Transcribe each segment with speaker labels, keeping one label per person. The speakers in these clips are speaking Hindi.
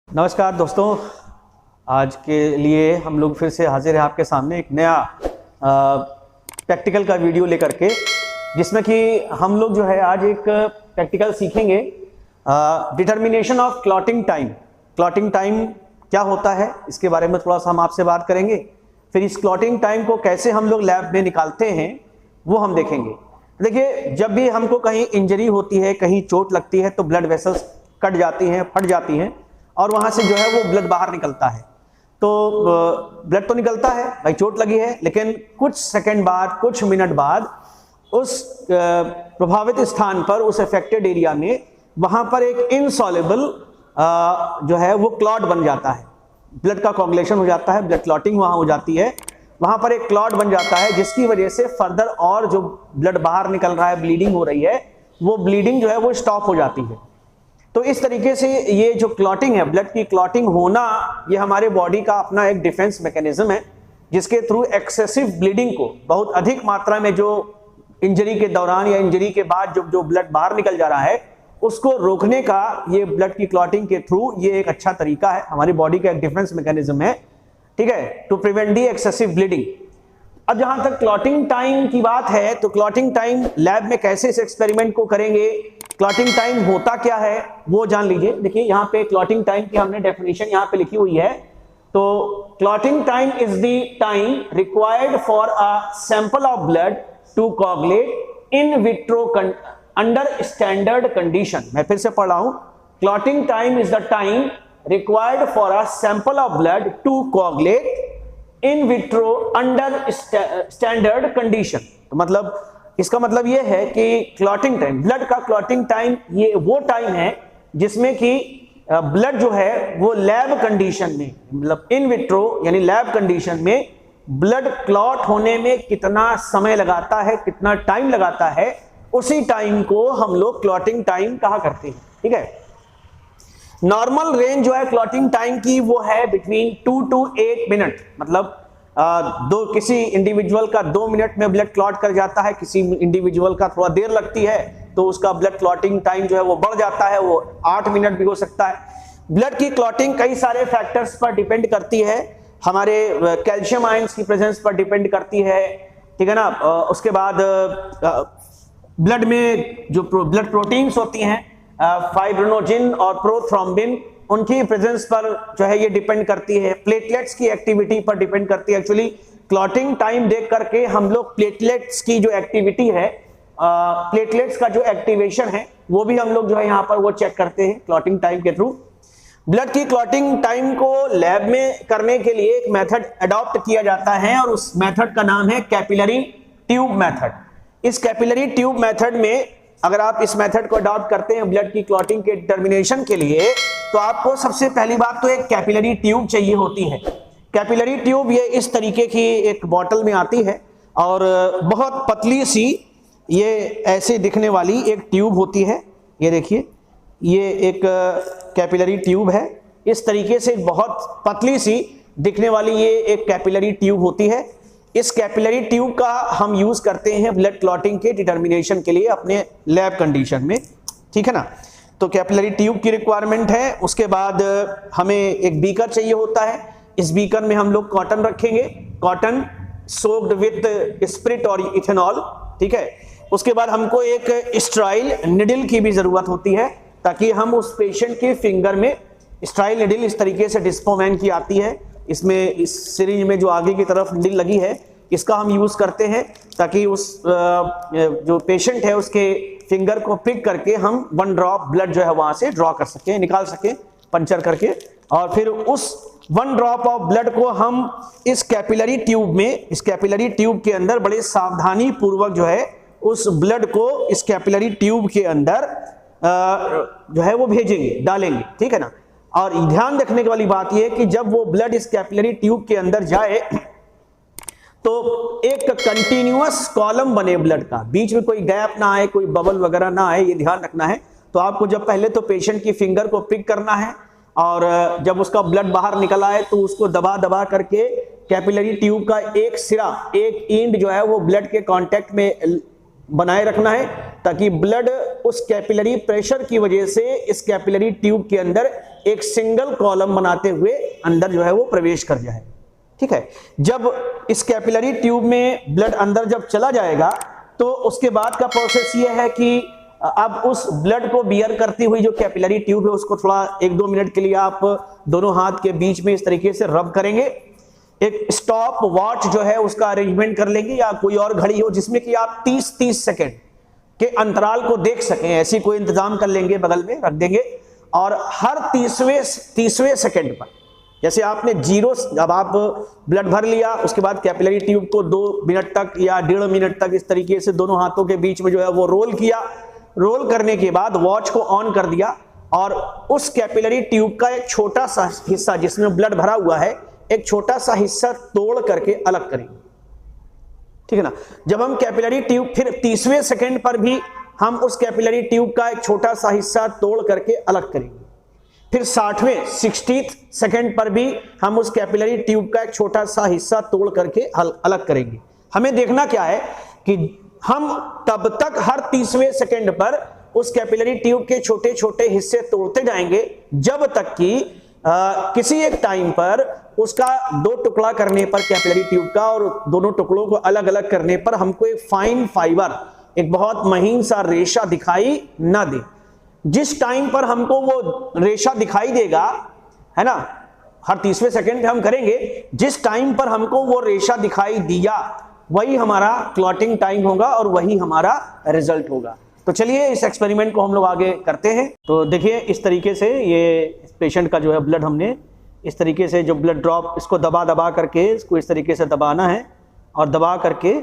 Speaker 1: नमस्कार दोस्तों, आज के लिए हम लोग फिर से हाजिर हैं आपके सामने एक नया प्रैक्टिकल का वीडियो लेकर के, जिसमें कि हम लोग जो है आज एक प्रैक्टिकल सीखेंगे determination of clotting time. Clotting time क्या होता है इसके बारे में थोड़ा सा हम आपसे बात करेंगे। फिर इस क्लॉटिंग टाइम को कैसे हम लोग लैब में निकालते हैं वो हम देखेंगे। देखिए, जब भी हमको कहीं इंजरी होती है, कहीं चोट लगती है, तो ब्लड वेसल्स कट जाती हैं, फट जाती हैं और वहां से जो है वो ब्लड बाहर निकलता है। तो ब्लड तो निकलता है, भाई चोट लगी है, लेकिन कुछ सेकंड बाद, कुछ मिनट बाद उस प्रभावित स्थान पर, उस अफेक्टेड एरिया में, वहां पर एक इनसॉल्युबल जो है वो क्लॉट बन जाता है। ब्लड का कोगुलेशन हो जाता है, ब्लड क्लॉटिंग वहां हो जाती है, वहां पर एक क्लॉट बन जाता है, जिसकी वजह से फर्दर और जो ब्लड बाहर निकल रहा है, ब्लीडिंग हो रही है, वो ब्लीडिंग जो है वो स्टॉप हो जाती है। तो इस तरीके से ये जो क्लॉटिंग है, ब्लड की क्लॉटिंग होना, ये हमारे बॉडी का अपना एक डिफेंस मैकेनिज्म है, जिसके थ्रू एक्सेसिव ब्लीडिंग को, बहुत अधिक मात्रा में जो इंजरी के दौरान या इंजरी के बाद जो ब्लड बाहर निकल जा रहा है, उसको रोकने का ये ब्लड की क्लॉटिंग के थ्रू ये एक अच्छा तरीका है, हमारी बॉडी का एक डिफेंस मैकेनिज्म है, ठीक है, to prevent the excessive bleeding. अब जहां तक क्लॉटिंग टाइम की बात है, तो क्लॉटिंग टाइम लैब में कैसे इस एक्सपेरिमेंट को करेंगे, क्लॉटिंग टाइम होता क्या है वो जान लीजिए। देखिए, यहाँ पे क्लॉटिंग टाइम की हमने डेफिनेशन यहाँ पे लिखी हुई है। तो clotting time is the time required for a sample of blood to coagulate in vitro under standard condition. मैं फिर से पढ़ रहा हूं, clotting time is the time required for a sample of blood to coagulate in vitro under standard condition. तो मतलब इसका मतलब यह है कि क्लॉटिंग टाइम, ब्लड का क्लॉटिंग टाइम, ये वो टाइम है जिसमें कि ब्लड जो है वो लैब कंडीशन में, मतलब इन विट्रो यानी लैब कंडीशन में ब्लड क्लॉट होने में कितना समय लगाता है, कितना टाइम लगाता है, उसी टाइम को हम लोग क्लॉटिंग टाइम कहा करते हैं। ठीक है, नॉर्मल रेंज जो है क्लॉटिंग टाइम की वो है बिटवीन 2 to 8 मिनट। मतलब किसी इंडिविजुअल का 2 मिनट में ब्लड क्लॉट कर जाता है, किसी इंडिविजुअल का थोड़ा देर लगती है तो उसका ब्लड क्लॉटिंग टाइम जो है वो बढ़ जाता है, वो 8 मिनट भी हो सकता है। ब्लड की क्लॉटिंग कई सारे फैक्टर्स पर डिपेंड करती है, हमारे कैल्शियम आयंस की प्रेजेंस पर डिपेंड करती है, ठीक है ना। उसके बाद ब्लड में जो ब्लड प्रोटीन्स होती हैं, फाइब्रिनोजिन और प्रोथ्रोम्बिन, उनकी प्रेजेंस पर जो है ये डिपेंड करती है। प्लेटलेट्स की एक्टिविटी पर डिपेंड करती है। एक्चुअली क्लॉटिंग टाइम देख करके हम लोग प्लेटलेट्स की जो एक्टिविटी है, प्लेटलेट्स का जो एक्टिवेशन है, वो भी हम लोग जो है यहाँ पर वो चेक करते हैं क्लॉटिंग टाइम के थ्रू। ब्लड की क्लॉटिंग टाइम को लैब में करने के लिए एक मेथड अडॉप्ट किया जाता है और उस मेथड का नाम है कैपिलरी ट्यूब मेथड। इस कैपिलरी ट्यूब मेथड में अगर आप इस मेथड को अडॉप्ट करते हैं ब्लड की क्लॉटिंग के डिटर्मिनेशन के लिए, तो आपको सबसे पहली बात तो एक कैपिलरी ट्यूब चाहिए होती है। कैपिलरी ट्यूब ये इस तरीके की एक बॉटल में आती है और बहुत पतली सी ये ऐसे दिखने वाली एक ट्यूब होती है। ये देखिए, ये एक कैपिलरी ट्यूब है, इस तरीके से बहुत पतली सी दिखने वाली ये एक कैपिलरी ट्यूब होती है। इस कैपिलरी ट्यूब का हम यूज करते हैं ब्लड क्लॉटिंग के डिटर्मिनेशन के लिए अपने लैब कंडीशन में, ठीक है ना। तो कैपिलरी ट्यूब की रिक्वायरमेंट है। उसके बाद हमें एक बीकर चाहिए होता है। इस बीकर में हम लोग कॉटन रखेंगे, कॉटन सोक्ड विद स्पिरिट और इथेनॉल, ठीक है। उसके बाद हमको एक स्टेराइल निडल की भी जरूरत होती है, ताकि हम उस पेशेंट के फिंगर में, स्टेराइल निडल इस तरीके से डिस्पोमैन की आती है, इसमें इस सिरिंज में जो आगे की तरफ निडल लगी है, इसका हम यूज करते हैं ताकि उस जो पेशेंट है उसके फिंगर को पिक करके हम 1 ड्रॉप ब्लड जो है वहां से ड्रॉ कर सकें, निकाल सकें पंचर करके, और फिर उस 1 ड्रॉप ऑफ ब्लड को हम इस कैपिलरी ट्यूब में, इस कैपिलरी ट्यूब के अंदर बड़े सावधानी पूर्वक जो है उस ब्लड को इस कैपिलरी ट्यूब के अंदर जो है वो भेजेंगे, डालेंगे, ठीक है ना। और ध्यान रखने वाली बात यह है कि जब वो ब्लड इस कैपिलरी ट्यूब के अंदर जाए तो एक कंटिन्यूअस कॉलम बने ब्लड का, बीच में कोई गैप ना आए, कोई बबल वगैरह ना आए, ये ध्यान रखना है। तो आपको जब पहले तो पेशेंट की फिंगर को पिक करना है और जब उसका ब्लड बाहर निकल आए तो उसको दबा दबा करके कैपिलरी ट्यूब का एक सिरा, एक एंड जो है वो ब्लड के कांटेक्ट में बनाए रखना है ताकि ब्लड उस कैपिलरी प्रेशर की वजह से इस कैपिलरी ट्यूब के अंदर एक सिंगल कॉलम बनाते हुए अंदर जो है वो प्रवेश कर जाए। ठीक है, जब इस कैपिलरी ट्यूब में ब्लड अंदर जब चला जाएगा तो उसके बाद का प्रोसेस ये है कि अब उस ब्लड को बियर करती हुई जो कैपिलरी ट्यूब है उसको थोड़ा 1-2 मिनट के लिए आप दोनों हाथ के बीच में इस तरीके से रब करेंगे। एक स्टॉप वॉच जो है उसका अरेंजमेंट कर लेंगे या कोई और घड़ी हो जिसमें कि आप 30-30 सेकेंड के अंतराल को देख सकें, ऐसी कोई इंतजाम कर लेंगे, बगल में रख देंगे। और हर 30वें सेकेंड पर, जैसे आपने जब आप ब्लड भर लिया उसके बाद कैपिलरी ट्यूब को 2 मिनट तक या 1.5 मिनट तक इस तरीके से दोनों हाथों के बीच में जो है वो रोल किया। रोल करने के बाद वॉच को ऑन कर दिया और उस कैपिलरी ट्यूब का एक छोटा सा हिस्सा जिसमें ब्लड भरा हुआ है, एक छोटा सा हिस्सा तोड़ करके अलग करेंगे। ठीक है ना। जब हम कैपिलरी ट्यूब फिर 30वें सेकेंड पर भी हम उस कैपिलरी ट्यूब का एक छोटा सा हिस्सा तोड़ करके अलग करेंगे। फिर 60th सेकेंड पर भी हम उस कैपिलरी ट्यूब का एक छोटा सा हिस्सा तोड़ करके अलग करेंगे। हमें देखना क्या है कि हम तब तक हर 30वें सेकेंड पर उस कैपिलरी ट्यूब के छोटे छोटे हिस्से तोड़ते जाएंगे जब तक कि किसी एक टाइम पर उसका 2 टुकड़ा करने पर कैपिलरी ट्यूब का और दोनों टुकड़ों को अलग अलग करने पर हमको एक फाइन फाइबर, एक बहुत महीन सा रेशा दिखाई ना दे। जिस टाइम पर हमको वो रेशा दिखाई देगा, है ना, हर 30वें सेकेंड पे हम करेंगे, जिस टाइम पर हमको वो रेशा दिखाई दिया वही हमारा क्लॉटिंग टाइम होगा और वही हमारा रिजल्ट होगा। तो चलिए इस एक्सपेरिमेंट को हम लोग आगे करते हैं। तो देखिए इस तरीके से ये पेशेंट का जो है ब्लड हमने इस तरीके से जो ब्लड ड्रॉप इसको दबा करके इसको इस तरीके से दबाना है और दबा करके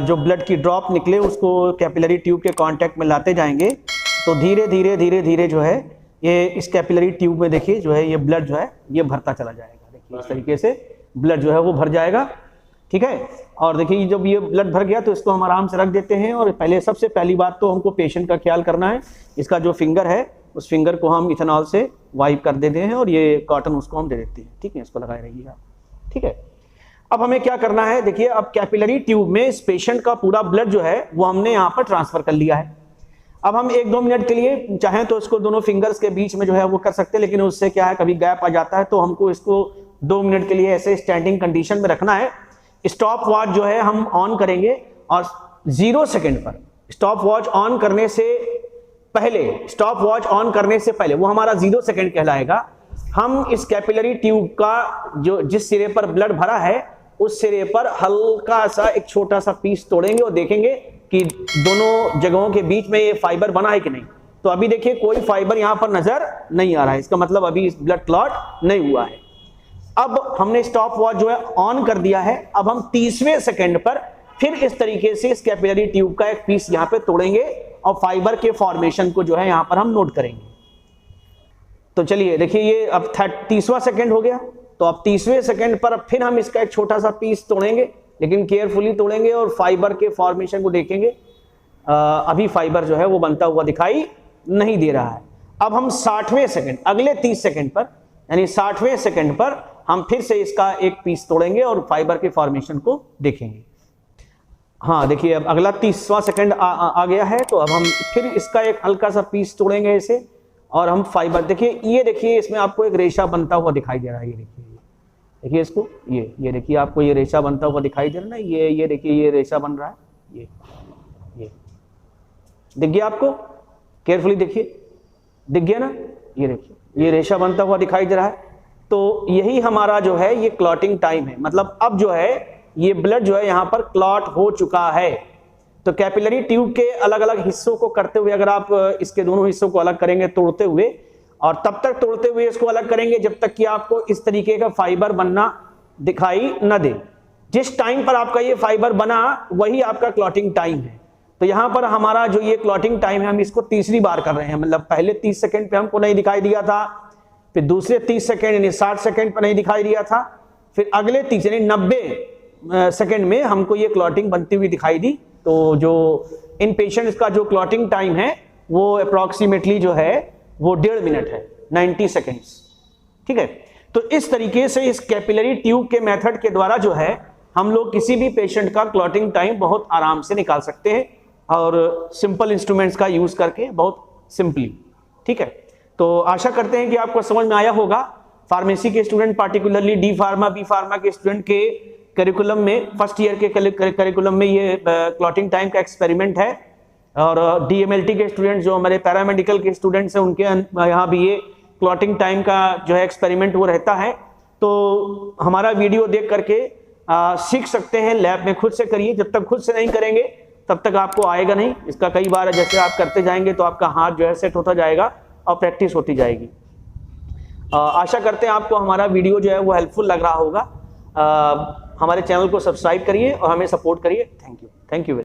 Speaker 1: जो ब्लड की ड्रॉप निकले उसको कैपिलरी ट्यूब के कांटेक्ट में लाते जाएंगे। तो धीरे धीरे जो है ये इस कैपिलरी ट्यूब में देखिए जो है ये ब्लड जो है ये भरता चला जाएगा। देखिए इस तरीके से ब्लड जो है वो भर जाएगा। ठीक है, और देखिए जब ये ब्लड भर गया तो इसको हम आराम से रख देते हैं। और सबसे पहली बात तो हमको पेशेंट का ख्याल करना है, इसका जो फिंगर है उस फिंगर को हम इथेनॉल से वाइप कर देते हैं और ये कॉटन उसको हम दे देते हैं। ठीक है, इसको लगाए रहिए आप। ठीक है, अब हमें क्या करना है, देखिए अब कैपिलरी ट्यूब में इस पेशेंट का पूरा ब्लड जो है वो हमने यहाँ पर ट्रांसफर कर लिया है। अब हम 1-2 मिनट के लिए चाहें तो इसको दोनों फिंगर्स के बीच में जो है वो कर सकते हैं, लेकिन उससे क्या है कभी गैप आ जाता है, तो हमको इसको 2 मिनट के लिए ऐसे स्टैंडिंग कंडीशन में रखना है। स्टॉप वॉच जो है हम ऑन करेंगे और 0 सेकेंड पर स्टॉप वॉच ऑन करने से पहले वो हमारा 0 सेकेंड कहलाएगा। हम इस कैपिलरी ट्यूब का जो जिस सिरे पर ब्लड भरा है उस सिरे पर हल्का सा एक छोटा सा पीस तोड़ेंगे और देखेंगे कि दोनों जगहों के बीच में ये फाइबर बना है कि नहीं। तो अभी देखिए कोई फाइबर यहां पर नजर नहीं आ रहा है, इसका मतलब अभी ब्लड क्लॉट नहीं हुआ है। अब हमने स्टॉप वॉच जो है ऑन कर दिया है। अब हम 30वें सेकेंड पर फिर इस तरीके से इस कैपिलरी ट्यूब का एक पीस यहां पे तोड़ेंगे और फाइबर के फॉर्मेशन को जो है यहां पर हम नोट करेंगे। तो चलिए देखिए ये अब 30वां सेकेंड हो गया। तो अब 30वें सेकेंड पर फिर हम इसका एक छोटा सा पीस तोड़ेंगे, लेकिन केयरफुली तोड़ेंगे और फाइबर के फॉर्मेशन को देखेंगे। अभी फाइबर जो है वो बनता हुआ दिखाई नहीं दे रहा है। अब हम 60वें सेकेंड, अगले 30 सेकेंड पर यानी 60वें सेकेंड पर हम फिर से इसका एक पीस तोड़ेंगे और फाइबर के फॉर्मेशन को देखेंगे। हाँ देखिए अब अगला 30वां सेकेंड आ गया है। तो अब हम फिर इसका एक हल्का सा पीस तोड़ेंगे इसे और हम फाइबर देखिए इसमें आपको एक रेशा बनता हुआ दिखाई दे रहा है। ये देखिए इसको ये देखिए आपको ये रेशा बनता हुआ दिखाई दे रहा है। ये देखिए ये रेशा बन रहा है। ये दिख गया आपको? केयरफुली देखिए, दिख गया ना? ये देखिए ये रेशा बनता हुआ दिखाई दे रहा है। तो यही हमारा जो है ये क्लॉटिंग टाइम है। मतलब अब जो है ये ब्लड जो है यहाँ पर क्लॉट हो चुका है। तो कैपिलरी ट्यूब के अलग अलग हिस्सों को करते हुए अगर आप इसके दोनों हिस्सों को अलग करेंगे तोड़ते हुए, और तब तक तोड़ते हुए इसको अलग करेंगे जब तक कि आपको इस तरीके का फाइबर बनना दिखाई न दे। जिस टाइम पर आपका ये फाइबर बना वही आपका क्लॉटिंग टाइम है। तो यहां पर हमारा जो ये क्लॉटिंग टाइम है हम इसको तीसरी बार कर रहे हैं। मतलब पहले 30 सेकेंड पे हमको नहीं दिखाई दिया था, फिर दूसरे 30 सेकेंड यानी 60 सेकेंड पर नहीं दिखाई दिया था, फिर अगले 30 यानी 90 सेकेंड में हमको ये क्लॉटिंग बनती हुई दिखाई दी। तो जो इन पेशेंट्स का जो क्लॉटिंग टाइम है वो अप्रॉक्सीमेटली जो है वो 1.5 मिनट है, 90 सेकेंड्स। ठीक है, तो इस तरीके से इस कैपिलरी ट्यूब के मेथड के द्वारा जो है हम लोग किसी भी पेशेंट का क्लॉटिंग टाइम बहुत आराम से निकाल सकते हैं। और सिंपल इंस्ट्रूमेंट्स का यूज करके बहुत सिंपली। ठीक है, तो आशा करते हैं कि आपको समझ में आया होगा। फार्मेसी के student, particularly D pharma, B pharma के स्टूडेंट के करिकुलम में, फर्स्ट ईयर के करिकुलम में ये क्लॉटिंग टाइम का एक्सपेरिमेंट है। और डीएमएलटी के स्टूडेंट जो हमारे पैरामेडिकल के स्टूडेंट्स हैं, उनके यहाँ भी ये क्लॉटिंग टाइम का जो है एक्सपेरिमेंट वो रहता है। तो हमारा वीडियो देख करके सीख सकते हैं, लैब में खुद से करिए। जब तक खुद से नहीं करेंगे तब तक आपको आएगा नहीं। इसका कई बार जैसे आप करते जाएंगे तो आपका हाथ जो है सेट होता जाएगा और प्रैक्टिस होती जाएगी। आशा करते हैं आपको हमारा वीडियो जो है वो हेल्पफुल लग रहा होगा। हमारे चैनल को सब्सक्राइब करिए और हमें सपोर्ट करिए। Thank you.